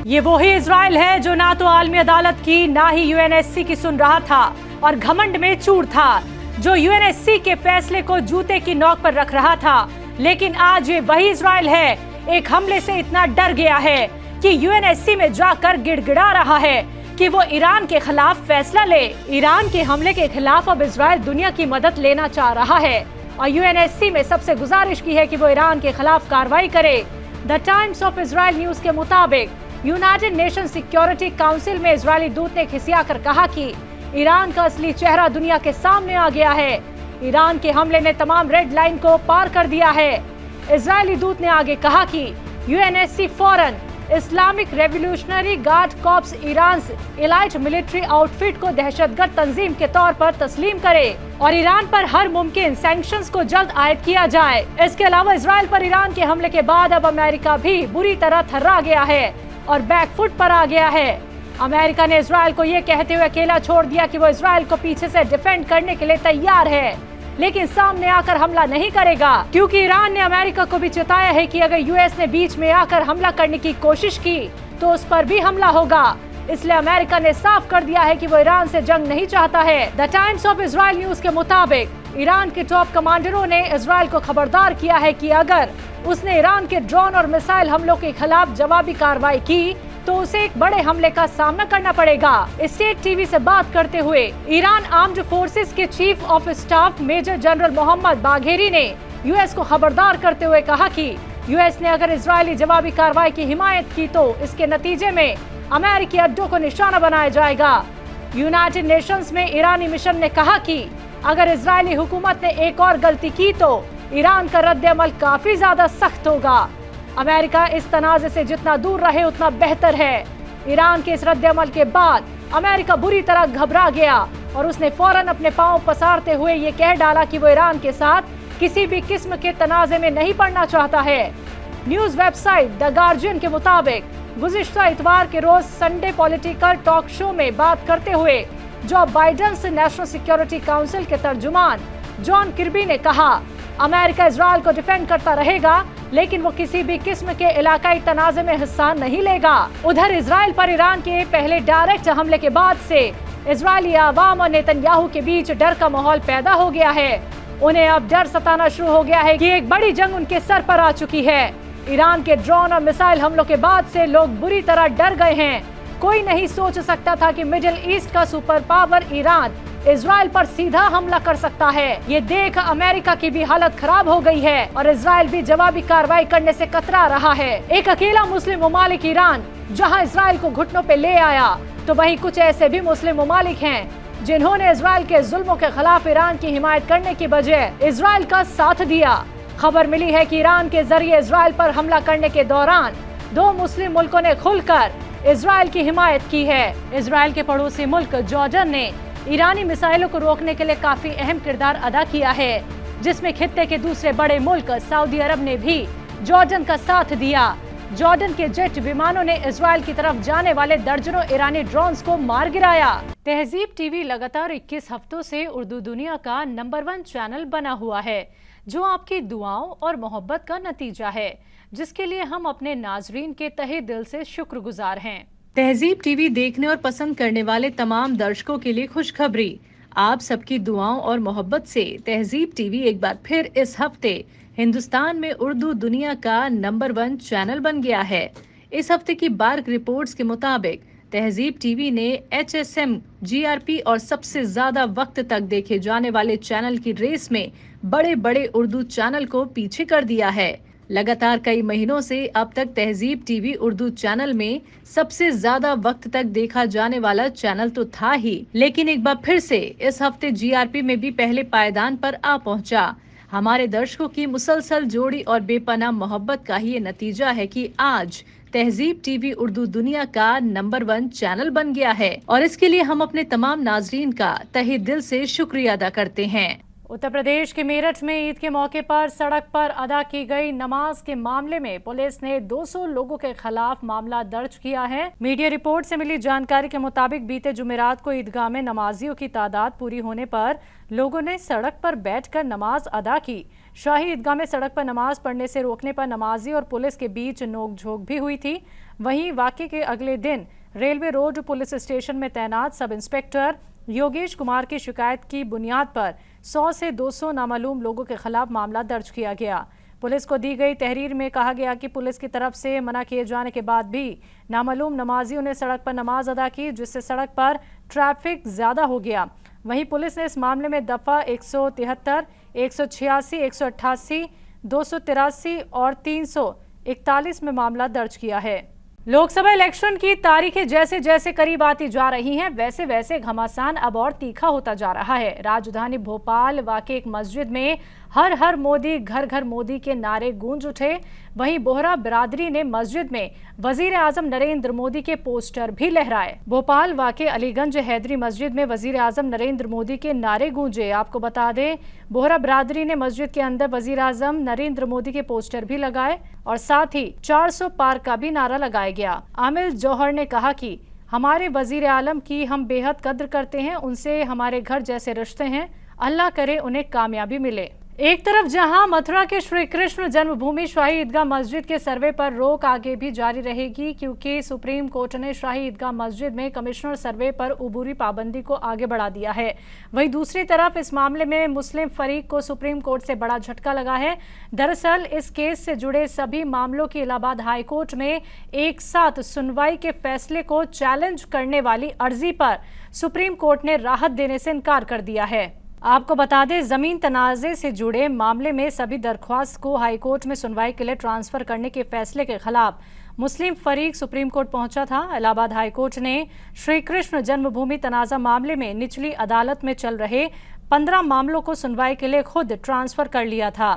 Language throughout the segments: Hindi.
ये वही इजराइल है जो ना तो आलमी अदालत की ना ही यूएनएससी की सुन रहा था और घमंड में चूर था, जो यूएनएससी के फैसले को जूते की नोक पर रख रहा था। लेकिन आज ये वही इजराइल है, एक हमले से इतना डर गया है कि यूएनएससी में जाकर गिड़गिड़ा रहा है कि वो ईरान के खिलाफ फैसला ले। ईरान के हमले के खिलाफ अब इजराइल दुनिया की मदद लेना चाह रहा है और यूएनएससी में सबसे गुजारिश की है कि वो ईरान के खिलाफ कार्रवाई करे। The times of Israel news के मुताबिक यूनाइटेड नेशन सिक्योरिटी काउंसिल में इजरायली दूत ने खिसिया कर कहा कि ईरान का असली चेहरा दुनिया के सामने आ गया है। ईरान के हमले ने तमाम रेड लाइन को पार कर दिया है। इजरायली दूत ने आगे कहा कि यूएनएससी फौरन Islamic revolutionary guard corps Iran elite military outfit को दहशतगर्द तंजीम के तौर पर तस्लीम करे और ईरान पर हर मुमकिन सैंक्शंस को जल्द आयद किया जाए। इसके अलावा इजराइल पर ईरान के हमले के बाद अब अमेरिका भी बुरी तरह थर्रा गया है और बैकफुट पर आ गया है। अमेरिका ने इजराइल को ये कहते हुए अकेला छोड़ दिया कि वो इजराइल को पीछे से डिफेंड करने के लिए तैयार है, लेकिन सामने आकर हमला नहीं करेगा, क्योंकि ईरान ने अमेरिका को भी चेताया है कि अगर यूएस ने बीच में आकर हमला करने की कोशिश की तो उस पर भी हमला होगा। इसलिए अमेरिका ने साफ कर दिया है कि वो ईरान से जंग नहीं चाहता है। The times of Israel news के मुताबिक ईरान के टॉप कमांडरों ने इजराइल को खबरदार किया है कि अगर उसने ईरान के ड्रोन और मिसाइल हमलों के खिलाफ जवाबी कार्रवाई की तो उसे एक बड़े हमले का सामना करना पड़ेगा। स्टेट टीवी से बात करते हुए ईरान आर्म्ड फोर्सेस के chief of staff major general Mohammad Bagheri ने यूएस को खबरदार करते हुए कहा कि यूएस ने अगर इजरायली जवाबी कार्रवाई की हिमायत की तो इसके नतीजे में अमेरिकी अड्डों को निशाना बनाया जाएगा। यूनाइटेड नेशंस में ईरानी मिशन ने कहा कि अगर इजरायली हुकूमत ने एक और गलती की तो ईरान का रद्द अमल काफी ज्यादा सख्त होगा। अमेरिका इस तनाज़े से जितना दूर रहे उतना बेहतर है। ईरान के इस रद्द अमल के बाद अमेरिका बुरी तरह घबरा गया और उसने फौरन अपने पांव पसारते हुए ये कह डाला कि वो ईरान के साथ किसी भी किस्म के तनाज़े में नहीं पड़ना चाहता है। न्यूज वेबसाइट द गार्जियन के मुताबिक गुज़िश्ता इतवार के रोज संडे पॉलिटिकल टॉक शो में बात करते हुए जो बाइडेन से नेशनल सिक्योरिटी काउंसिल के तर्जुमान जॉन किर्बी ने कहा, अमेरिका इजराइल को डिफेंड करता रहेगा लेकिन वो किसी भी किस्म के इलाकाई तनाज़े में हिस्सा नहीं लेगा। उधर इजराइल पर ईरान के पहले डायरेक्ट हमले के बाद से इजरायली आवाम और नेतन्याहू के बीच डर का माहौल पैदा हो गया है। उन्हें अब डर सताना शुरू हो गया है कि एक बड़ी जंग उनके सर पर आ चुकी है। ईरान के ड्रोन और मिसाइल हमलों के बाद से लोग बुरी तरह डर गए हैं। कोई नहीं सोच सकता था कि मिडिल ईस्ट का सुपर पावर ईरान इजराइल पर सीधा हमला कर सकता है। ये देख अमेरिका की भी हालत खराब हो गई है और इजराइल भी जवाबी कार्रवाई करने से कतरा रहा है। एक अकेला मुस्लिम ममालिक ईरान जहां इजराइल को घुटनों पे ले आया, तो वहीं कुछ ऐसे भी मुस्लिम ममालिक हैं जिन्होंने इजराइल के जुल्मों के खिलाफ ईरान की हिमायत करने की बजाय इजराइल का साथ दिया। खबर मिली है कि ईरान के जरिए इजराइल पर हमला करने के दौरान 2 मुस्लिम मुल्कों ने खुलकर इजराइल की हिमायत की है। इजराइल के पड़ोसी मुल्क जॉर्डन ने ईरानी मिसाइलों को रोकने के लिए काफी अहम किरदार अदा किया है, जिसमें खित्ते के दूसरे बड़े मुल्क सऊदी अरब ने भी जॉर्डन का साथ दिया। जॉर्डन के जेट विमानों ने इजराइल की तरफ जाने वाले दर्जनों ईरानी ड्रोन्स को मार गिराया। तहजीब टीवी लगातार 21 हफ्तों से उर्दू दुनिया का नंबर 1 चैनल बना हुआ है, जो आपकी दुआओं और मोहब्बत का नतीजा है, जिसके लिए हम अपने नाजरीन के तहे दिल से शुक्रगुजार हैं। तहजीब टीवी देखने और पसंद करने वाले तमाम दर्शकों के लिए खुशखबरी, आप सबकी दुआओं और मोहब्बत से तहजीब टीवी एक बार फिर इस हफ्ते हिंदुस्तान में उर्दू दुनिया का नंबर 1 चैनल बन गया है। इस हफ्ते की बार्क रिपोर्ट्स के मुताबिक तहजीब टीवी ने HSM, GRP और सबसे ज्यादा वक्त तक देखे जाने वाले चैनल की रेस में बड़े बड़े उर्दू चैनल को पीछे कर दिया है। लगातार कई महीनों से अब तक तहजीब टीवी उर्दू चैनल में सबसे ज्यादा वक्त तक देखा जाने वाला चैनल तो था ही, लेकिन एक बार फिर से इस हफ्ते GRP में भी पहले पायदान पर आ पहुंचा। हमारे दर्शकों की मुसलसल जोड़ी और बेपनाह मोहब्बत का ही ये नतीजा है कि आज तहजीब टीवी उर्दू दुनिया का नंबर 1 चैनल बन गया है और इसके लिए हम अपने तमाम नाजरीन का तहे दिल से शुक्रिया अदा करते हैं। उत्तर प्रदेश के मेरठ में ईद के मौके पर सड़क पर अदा की गई नमाज के मामले में पुलिस ने 200 लोगों के खिलाफ मामला दर्ज किया है। मीडिया रिपोर्ट से मिली जानकारी के मुताबिक बीते जुमेरात को ईदगाह में नमाजियों की तादाद पूरी होने पर लोगों ने सड़क पर बैठकर नमाज अदा की। शाही ईदगाह में सड़क पर नमाज पढ़ने से रोकने पर नमाजी और पुलिस के बीच नोकझोंक भी हुई थी। वहीं वाकये के अगले दिन रेलवे रोड पुलिस स्टेशन में तैनात सब इंस्पेक्टर योगेश कुमार की शिकायत की बुनियाद पर 100 से 200 नामालूम लोगों के खिलाफ मामला दर्ज किया गया। पुलिस को दी गई तहरीर में कहा गया कि पुलिस की तरफ से मना किए जाने के बाद भी नामालूम नमाजियों ने सड़क पर नमाज अदा की, जिससे सड़क पर ट्रैफिक ज्यादा हो गया। वहीं पुलिस ने इस मामले में दफा 173, 186, 188, 283 और 341 में मामला दर्ज किया है। लोकसभा इलेक्शन की तारीखें जैसे जैसे करीब आती जा रही हैं, वैसे वैसे घमासान अब और तीखा होता जा रहा है। राजधानी भोपाल वाकई एक मस्जिद में हर हर मोदी, घर घर मोदी के नारे गूंज उठे। वहीं बोहरा बिरादरी ने मस्जिद में वजीर आजम नरेंद्र मोदी के पोस्टर भी लहराए। भोपाल वाकई अलीगंज हैदरी मस्जिद में वजीर आजम नरेंद्र मोदी के नारे गूंजे। आपको बता दें, बोहरा बिरादरी ने मस्जिद के अंदर वजीर आजम नरेंद्र मोदी के पोस्टर भी लगाए और साथ ही 400 पार का भी नारा लगाया गया। आमिर जौहर ने कहा कि हमारे वजीर आलम की हम बेहद कद्र करते हैं, उनसे हमारे घर जैसे रिश्ते हैं, अल्लाह करे उन्हें कामयाबी मिले। एक तरफ जहां मथुरा के श्री कृष्ण जन्मभूमि शाही ईदगाह मस्जिद के सर्वे पर रोक आगे भी जारी रहेगी, क्योंकि सुप्रीम कोर्ट ने शाही ईदगाह मस्जिद में कमिश्नर सर्वे पर उबूरी पाबंदी को आगे बढ़ा दिया है। वहीं दूसरी तरफ इस मामले में मुस्लिम फरीक को सुप्रीम कोर्ट से बड़ा झटका लगा है। दरअसल इस केस से जुड़े सभी मामलों की इलाहाबाद हाई कोर्ट में एक साथ सुनवाई के फैसले को चैलेंज करने वाली अर्जी पर सुप्रीम कोर्ट ने राहत देने से इनकार कर दिया है। आपको बता दें, जमीन तनाजे से जुड़े मामले में सभी दरख्वास्त को हाईकोर्ट में सुनवाई के लिए ट्रांसफर करने के फैसले के खिलाफ मुस्लिम फरीक सुप्रीम कोर्ट पहुंचा था। इलाहाबाद हाईकोर्ट ने श्री कृष्ण जन्मभूमि तनाजा मामले में निचली अदालत में चल रहे 15 मामलों को सुनवाई के लिए खुद ट्रांसफर कर लिया था।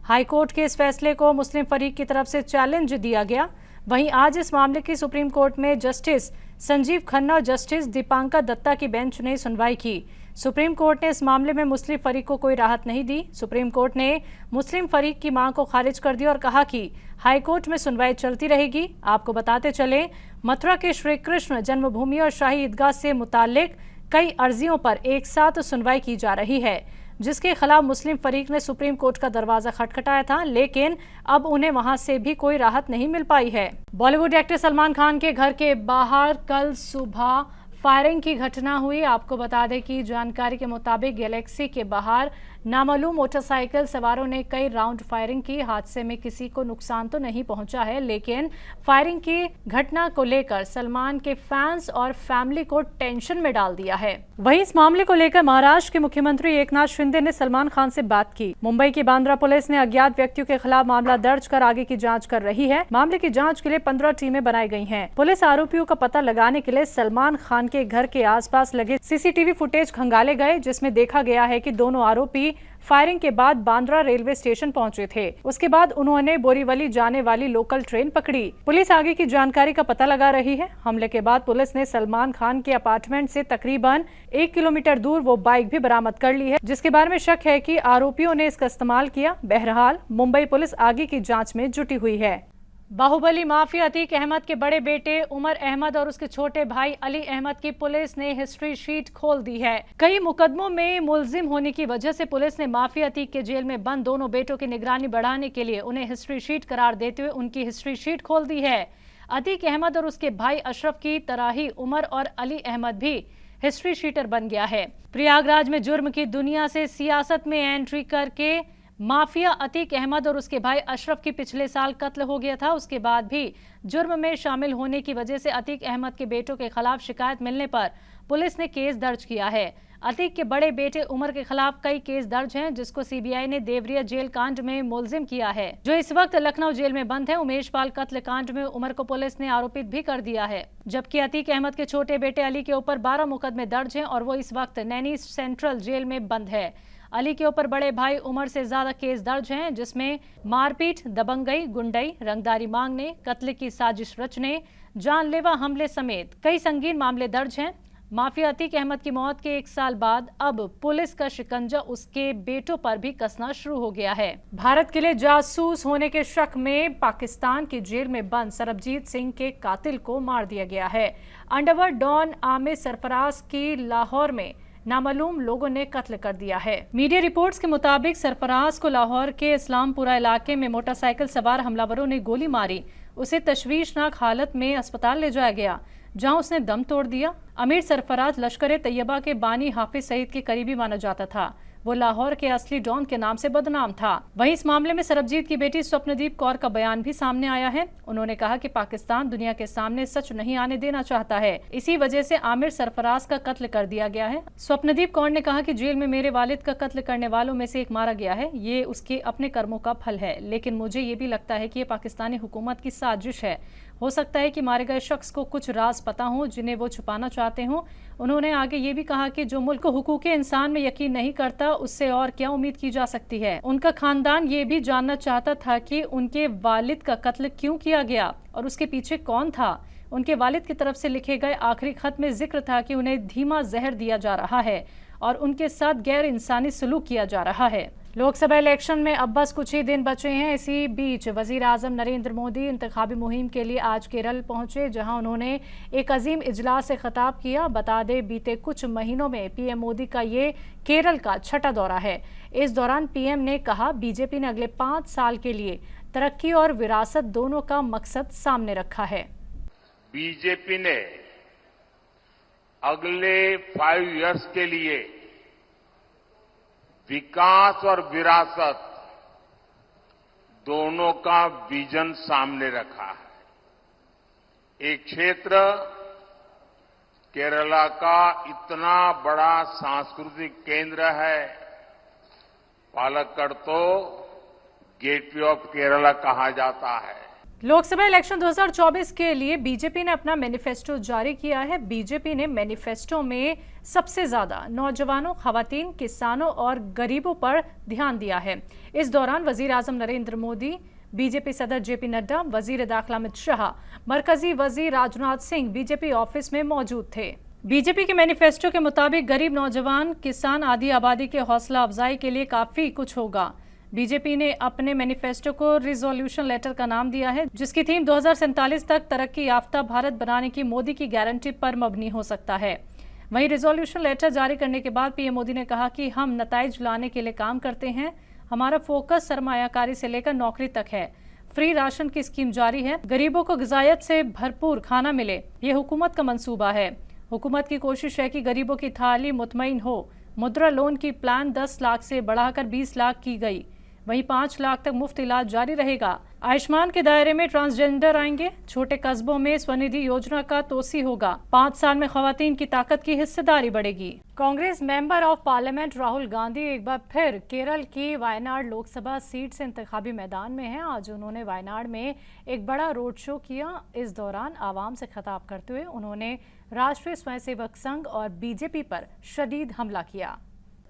हाईकोर्ट के इस फैसले को मुस्लिम फरीक की तरफ से चैलेंज दिया गया। वहीं आज इस मामले की सुप्रीम कोर्ट में जस्टिस संजीव खन्ना और जस्टिस दीपांकर दत्ता की बेंच ने सुनवाई की। सुप्रीम कोर्ट ने इस मामले में मुस्लिम फरीक को कोई राहत नहीं दी। सुप्रीम कोर्ट ने मुस्लिम फरीक की मांग को खारिज कर दिया और कहा कि हाईकोर्ट में सुनवाई चलती रहेगी। आपको बताते चले, मथुरा के श्री कृष्ण जन्मभूमि और शाही ईदगाह से मुताल्लिक कई अर्जियों पर एक साथ सुनवाई की जा रही है, जिसके खिलाफ मुस्लिम फरीक ने सुप्रीम कोर्ट का दरवाजा खटखटाया था, लेकिन अब उन्हें वहां से भी कोई राहत नहीं मिल पाई है। बॉलीवुड एक्टर सलमान खान के घर के बाहर कल सुबह फायरिंग की घटना हुई। आपको बता दें कि जानकारी के मुताबिक गैलेक्सी के बाहर नामालूम मोटरसाइकिल सवारों ने कई राउंड फायरिंग की। हादसे में किसी को नुकसान तो नहीं पहुंचा है, लेकिन फायरिंग की घटना को लेकर सलमान के फैंस और फैमिली को टेंशन में डाल दिया है। वहीं इस मामले को लेकर महाराष्ट्र के मुख्यमंत्री एकनाथ शिंदे ने सलमान खान से बात की। मुंबई की बांद्रा पुलिस ने अज्ञात व्यक्तियों के खिलाफ मामला दर्ज कर आगे की जाँच कर रही है। मामले की जाँच के लिए 15 टीमें बनाई गई है। पुलिस आरोपियों का पता लगाने के लिए सलमान खान के घर के आसपास लगे सीसीटीवी फुटेज खंगाले गए, जिसमें देखा गया है कि दोनों आरोपी फायरिंग के बाद बांद्रा रेलवे स्टेशन पहुंचे थे। उसके बाद उन्होंने बोरीवली जाने वाली लोकल ट्रेन पकड़ी। पुलिस आगे की जानकारी का पता लगा रही है। हमले के बाद पुलिस ने सलमान खान के अपार्टमेंट से तकरीबन 1 किलोमीटर दूर वो बाइक भी बरामद कर ली है, जिसके बारे में शक है कि आरोपियों ने इसका इस्तेमाल किया। बहरहाल मुंबई पुलिस आगे की जाँच में जुटी हुई है। बाहुबली माफिया अतीक अहमद के बड़े बेटे उमर अहमद और उसके छोटे भाई अली अहमद की पुलिस ने हिस्ट्री शीट खोल दी है। कई मुकदमों में मुलजिम होने की वजह से पुलिस ने माफिया अतीक के जेल में बंद दोनों बेटों की निगरानी बढ़ाने के लिए उन्हें हिस्ट्री शीट करार देते हुए उनकी हिस्ट्री शीट खोल दी है। अतीक अहमद और उसके भाई अशरफ की तरह ही उमर और अली अहमद भी हिस्ट्री शीटर बन गया है। प्रयागराज में जुर्म की दुनिया से सियासत में एंट्री करके माफिया अतीक अहमद और उसके भाई अशरफ की पिछले साल कत्ल हो गया था। उसके बाद भी जुर्म में शामिल होने की वजह से अतीक अहमद के बेटों के खिलाफ शिकायत मिलने पर पुलिस ने केस दर्ज किया है। अतीक के बड़े बेटे उमर के खिलाफ कई केस दर्ज हैं, जिसको सीबीआई ने देवरिया जेल कांड में मुलजिम किया है, जो इस वक्त लखनऊ जेल में बंद है। उमेश पाल कत्ल कांड में उमर को पुलिस ने आरोपित भी कर दिया है, जबकि अतीक अहमद के छोटे बेटे अली के ऊपर 12 मुकदमे दर्ज हैं और वो इस वक्त नैनी सेंट्रल जेल में बंद है। अली के ऊपर बड़े भाई उमर से ज्यादा केस दर्ज हैं, जिसमें मारपीट, दबंगई, गुंडई, रंगदारी मांगने, कत्ल की साजिश रचने, जानलेवा हमले समेत कई संगीन मामले दर्ज हैं। माफिया अतीक अहमद की मौत के 1 साल बाद अब पुलिस का शिकंजा उसके बेटों पर भी कसना शुरू हो गया है। भारत के लिए जासूस होने के शक में पाकिस्तान की जेल में बंद सरबजीत सिंह के कातिल को मार दिया गया है। अंडरवर्ल्ड डॉन आमिर सरफराज की लाहौर में नामालूम लोगों ने कत्ल कर दिया है। मीडिया रिपोर्ट्स के मुताबिक सरफराज को लाहौर के इस्लामपुरा इलाके में मोटरसाइकिल सवार हमलावरों ने गोली मारी। उसे तशवीशनाक हालत में अस्पताल ले जाया गया, जहां उसने दम तोड़ दिया। अमीर सरफराज लश्कर तैयबा के बानी हाफिज सईद के करीबी माना जाता था। वो लाहौर के असली डॉन के नाम से बदनाम था। वहीं इस मामले में सरबजीत की बेटी स्वप्नदीप कौर का बयान भी सामने आया है। उन्होंने कहा कि पाकिस्तान दुनिया के सामने सच नहीं आने देना चाहता है, इसी वजह से आमिर सरफराज का कत्ल कर दिया गया है। स्वप्नदीप कौर ने कहा कि जेल में मेरे वालिद का कत्ल करने वालों में से एक मारा गया है। ये उसके अपने कर्मों का फल है, लेकिन मुझे ये भी लगता है कि ये पाकिस्तानी हुकूमत की साजिश है। हो सकता है कि मारे गए शख्स को कुछ राज पता हो जिन्हें वो छुपाना चाहते हों। उन्होंने आगे ये भी कहा कि जो मुल्क को हुकूक इंसान में यकीन नहीं करता, उससे और क्या उम्मीद की जा सकती है। उनका खानदान ये भी जानना चाहता था कि उनके वालिद का कत्ल क्यों किया गया और उसके पीछे कौन था। उनके वालिद की तरफ से लिखे गए आखिरी खत में जिक्र था कि उन्हें धीमा जहर दिया जा रहा है और उनके साथ गैर इंसानी सलूक किया जा रहा है। लोकसभा इलेक्शन में अब बस कुछ ही दिन बचे हैं। इसी बीच वजीर आजम नरेंद्र मोदी इंतखाबी मुहिम के लिए आज केरल पहुंचे, जहां उन्होंने एक अजीम इजलास से खिताब किया। बता दें, बीते कुछ महीनों में पीएम मोदी का ये केरल का छठा दौरा है। इस दौरान पीएम ने कहा, बीजेपी ने अगले 5 साल के लिए तरक्की और विरासत दोनों का मकसद सामने रखा है। बीजेपी ने अगले 5 इयर्स के लिए विकास और विरासत दोनों का विजन सामने रखा है। एक क्षेत्र केरला का इतना बड़ा सांस्कृतिक केंद्र है, पालक्कड़ तो गेटवे ऑफ केरला कहा जाता है। लोकसभा इलेक्शन 2024 के लिए बीजेपी ने अपना मैनिफेस्टो जारी किया है। बीजेपी ने मैनिफेस्टो में सबसे ज्यादा नौजवानों, खवातीन, किसानों और गरीबों पर ध्यान दिया है। इस दौरान वजीर आजम नरेंद्र मोदी, बीजेपी सदर जेपी नड्डा, वजीर दाखिला अमित शाह, मरकजी वजीर राजनाथ सिंह बीजेपी ऑफिस में मौजूद थे। बीजेपी के मैनिफेस्टो के मुताबिक गरीब, नौजवान, किसान आदि आबादी के हौसला अफजाई के लिए काफी कुछ होगा। बीजेपी ने अपने मैनिफेस्टो को रिजोल्यूशन लेटर का नाम दिया है, जिसकी थीम 2047 तक तरक्की याफ्ता भारत बनाने की मोदी की गारंटी पर मबनी हो सकता है। वहीं रिजोल्यूशन लेटर जारी करने के बाद पीएम मोदी ने कहा कि हम नताइज लाने के लिए काम करते हैं। हमारा फोकस सरमायाकारी से लेकर नौकरी तक है। फ्री राशन की स्कीम जारी है। गरीबों को ग़िज़ायत से भरपूर खाना मिले, ये हुकूमत का मंसूबा है। हुकूमत की कोशिश है कि गरीबों की थाली मुतमईन हो। मुद्रा लोन की प्लान 10 लाख से बढ़ाकर 20 लाख की गई। वहीं 5 लाख तक मुफ्त इलाज जारी रहेगा। आयुष्मान के दायरे में ट्रांसजेंडर आएंगे। छोटे कस्बों में स्वनिधि योजना का तोसी होगा। 5 साल में खवातीन की ताकत की हिस्सेदारी बढ़ेगी। Congress member of parliament Rahul Gandhi एक बार फिर केरल की वायनाड लोकसभा सीट से इंतखाबी मैदान में हैं। आज उन्होंने वायनाड में एक बड़ा रोड शो किया। इस दौरान आवाम से खिताब करते हुए उन्होंने राष्ट्रीय स्वयंसेवक संघ और बीजेपी पर शदीद हमला किया।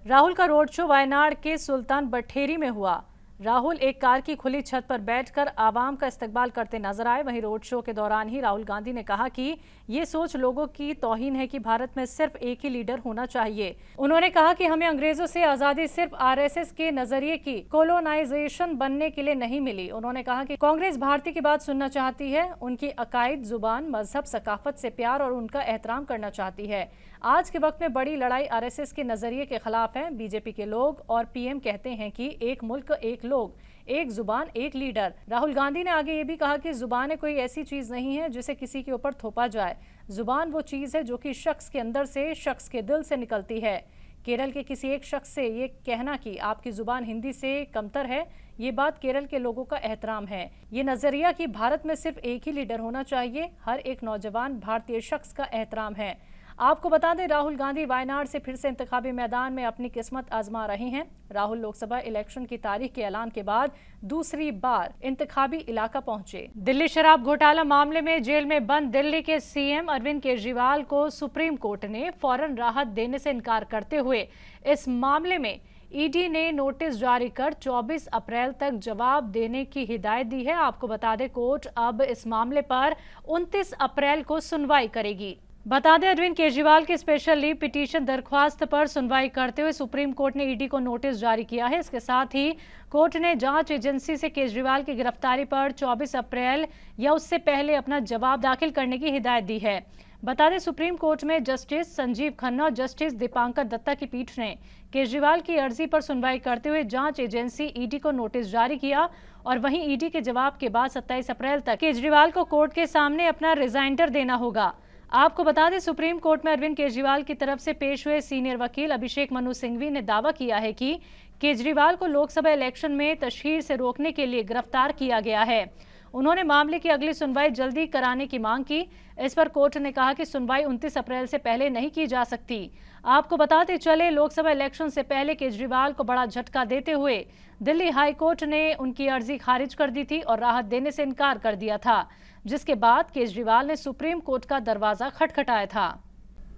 राहुल का रोड शो वायनाड के सुल्तान बथेरी में हुआ। राहुल एक कार की खुली छत पर बैठकर आवाम का इस्तकबाल करते नजर आए। वहीं रोड शो के दौरान ही राहुल गांधी ने कहा कि ये सोच लोगों की तौहीन है कि भारत में सिर्फ एक ही लीडर होना चाहिए। उन्होंने कहा कि हमें अंग्रेजों से आजादी सिर्फ आरएसएस के नजरिए की कोलोनाइजेशन बनने के लिए नहीं मिली। उन्होंने कहा कि कांग्रेस भारतीय की बात सुनना चाहती है, उनकी अकायद, जुबान, मजहब, सकाफत से प्यार और उनका एहतराम करना चाहती है। आज के वक्त में बड़ी लड़ाई आरएसएस के नजरिए के खिलाफ है। बीजेपी के लोग और पीएम कहते हैं कि एक मुल्क, एक लोग, एक जुबान, एक लीडर। राहुल गांधी ने आगे ये भी कहा कि जुबान कोई ऐसी चीज नहीं है जिसे किसी के ऊपर थोपा जाए। जुबान वो चीज है जो कि शख्स के अंदर से, शख्स के दिल से निकलती है। केरल के किसी एक शख्स से ये कहना कि आपकी जुबान हिंदी से कमतर है, ये बात केरल के लोगों का एहतराम है। ये नजरिया कि भारत में सिर्फ एक ही लीडर होना चाहिए, हर एक नौजवान भारतीय शख्स का एहतराम है। आपको बता दें, राहुल गांधी वायनाड से फिर से इंतखाबी मैदान में अपनी किस्मत आजमा रहे हैं। राहुल लोकसभा इलेक्शन की तारीख के ऐलान के बाद दूसरी बार इंतखाबी इलाका पहुंचे। दिल्ली शराब घोटाला मामले में जेल में बंद दिल्ली के सीएम अरविंद केजरीवाल को सुप्रीम कोर्ट ने फौरन राहत देने से इनकार करते हुए इस मामले में ईडी ने नोटिस जारी कर 24 अप्रैल तक जवाब देने की हिदायत दी है। आपको बता दें, कोर्ट अब इस मामले पर 29 अप्रैल को सुनवाई करेगी। बता दें, अरविंद केजरीवाल की स्पेशल लीव पिटीशन दरख्वास्त पर सुनवाई करते हुए सुप्रीम कोर्ट ने ईडी को नोटिस जारी किया है। इसके साथ ही कोर्ट ने जांच एजेंसी से केजरीवाल की गिरफ्तारी पर 24 अप्रैल या उससे पहले अपना जवाब दाखिल करने की हिदायत दी है। बता दें, सुप्रीम कोर्ट में जस्टिस संजीव खन्ना और जस्टिस दीपांकर दत्ता की पीठ ने केजरीवाल की अर्जी पर सुनवाई करते हुए जांच एजेंसी ईडी को नोटिस जारी किया और वहीं ईडी के जवाब के बाद 27 अप्रैल तक केजरीवाल को कोर्ट के सामने अपना रिजाइंडर देना होगा। आपको बता दें, सुप्रीम कोर्ट में अरविंद केजरीवाल की तरफ से पेश हुए सीनियर वकील अभिषेक मनु सिंघवी ने दावा किया है कि केजरीवाल को लोकसभा इलेक्शन में तशहीर से रोकने के लिए गिरफ्तार किया गया है। उन्होंने मामले की अगली सुनवाई जल्दी कराने की मांग की। इस पर कोर्ट ने कहा कि सुनवाई 29 अप्रैल से पहले नहीं की जा सकती। आपको बताते चले, लोकसभा इलेक्शन से पहले केजरीवाल को बड़ा झटका देते हुए दिल्ली हाई कोर्ट ने उनकी अर्जी खारिज कर दी थी और राहत देने से इनकार कर दिया था, जिसके बाद केजरीवाल ने सुप्रीम कोर्ट का दरवाजा खटखटाया था।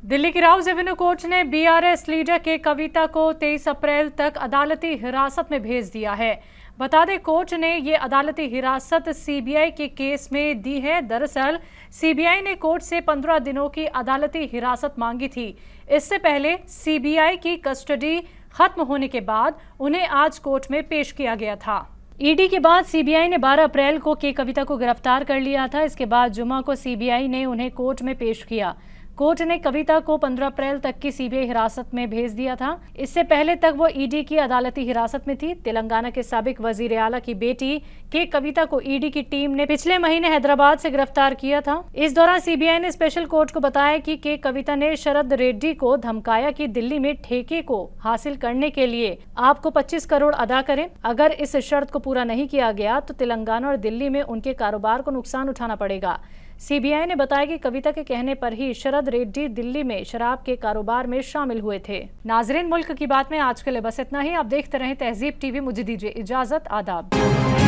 दिल्ली की राउज एवेन्यू कोर्ट ने बीआरएस लीडर के कविता को 23 अप्रैल तक अदालती हिरासत में भेज दिया है। बता दें, कोर्ट ने ये अदालती हिरासत सीबीआई के केस में दी है। दरअसल सीबीआई ने कोर्ट से 15 दिनों की अदालती हिरासत मांगी थी। इससे पहले सीबीआई की कस्टडी खत्म होने के बाद उन्हें आज कोर्ट में पेश किया गया था। ईडी के बाद सीबीआई ने 12 अप्रैल को के कविता को गिरफ्तार कर लिया था। इसके बाद जुमा को सीबीआई ने उन्हें कोर्ट में पेश किया। कोर्ट ने कविता को 15 अप्रैल तक की सीबीआई हिरासत में भेज दिया था। इससे पहले तक वो ईडी की अदालती हिरासत में थी। तेलंगाना के साबिक वजीर आला की बेटी के कविता को ईडी की टीम ने पिछले महीने हैदराबाद से गिरफ्तार किया था। इस दौरान सीबीआई ने स्पेशल कोर्ट को बताया कि के कविता ने शरद रेड्डी को धमकाया कि दिल्ली में ठेके को हासिल करने के लिए आपको 25 करोड़ अदा करें। अगर इस शर्त को पूरा नहीं किया गया तो तेलंगाना और दिल्ली में उनके कारोबार को नुकसान उठाना पड़ेगा। सीबीआई ने बताया कि कविता के कहने पर ही शरद रेड्डी दिल्ली में शराब के कारोबार में शामिल हुए थे। नाजरीन, मुल्क की बात में आज के लिए बस इतना ही। आप देखते रहें तहजीब टीवी। मुझे दीजिए इजाजत। आदाब।